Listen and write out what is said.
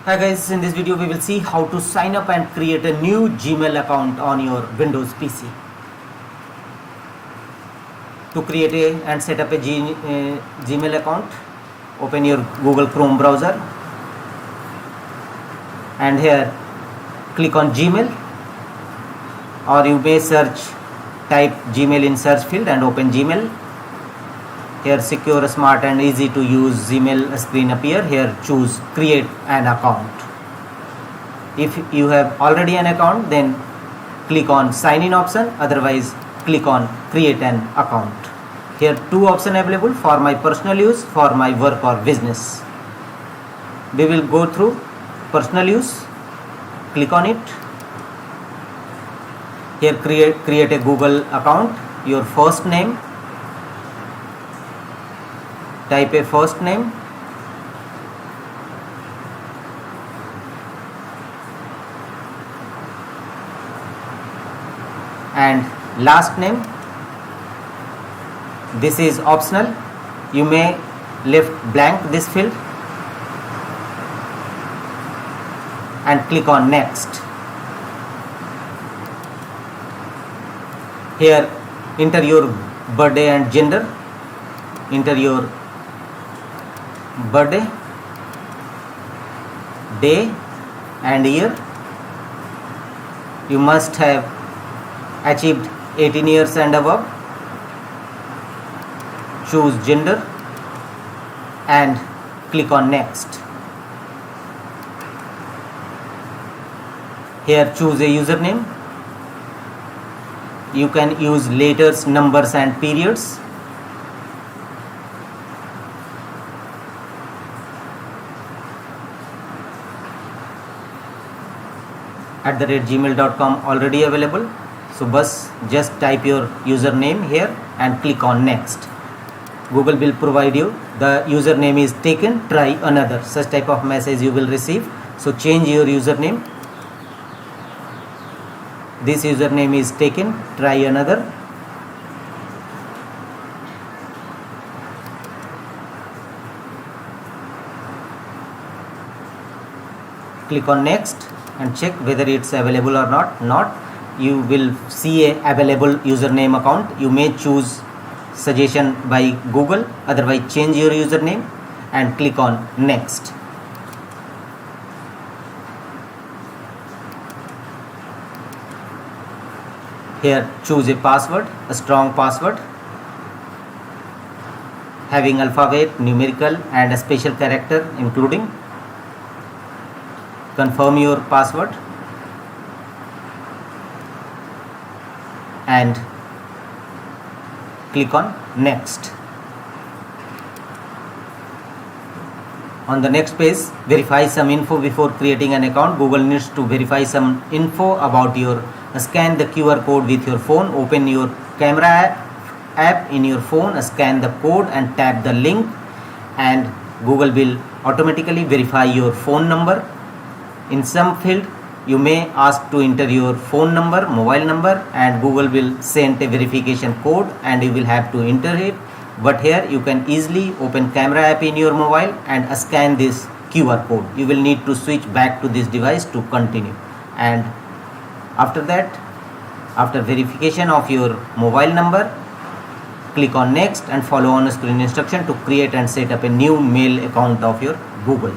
Hi guys, in this video we will see how to sign up and create a new Gmail account on your Windows PC. To create and set up a Gmail account, open your Google Chrome browser and here click on Gmail, or you may type Gmail in search field and open Gmail. Here secure, smart and easy to use Gmail screen appear. Here choose create an account. If you have already an account, then click on sign in option, otherwise click on create an account. Here two options available: for my personal use, for my work or business. We will go through personal use. Click on it. Here create a Google account. Your first name, type a first name, and last name. This is optional, you may left blank this field and click on next. Here enter your birthday and gender. Enter your birthday, day and year. You must have achieved 18 years and above. Choose gender and click on next. Here choose a username. You can use letters, numbers and periods. @gmail.com already available, so just type your username here and click on next. Google will provide you the username is taken, try another, such type of message you will receive. So change your username. This username is taken, try another. Click on next and check whether it's available or not. You will see a available username account. You may choose suggestion by Google, otherwise change your username and click on next. Here choose a password, a strong password having alphabet, numerical and a special character including. Confirm your password and click on next. On the next page, verify some info before creating an account. Google needs to verify some info about your. Scan the QR code with your phone. Open your camera app in your phone, scan the code and tap the link, and Google will automatically verify your phone number. In some field you may ask to enter your phone number, mobile number, and Google will send a verification code and you will have to enter it. But here you can easily open camera app in your mobile and scan this QR code. You will need to switch back to this device to continue, and after that, after verification of your mobile number, click on next and follow on screen instruction to create and set up a new mail account of your Google.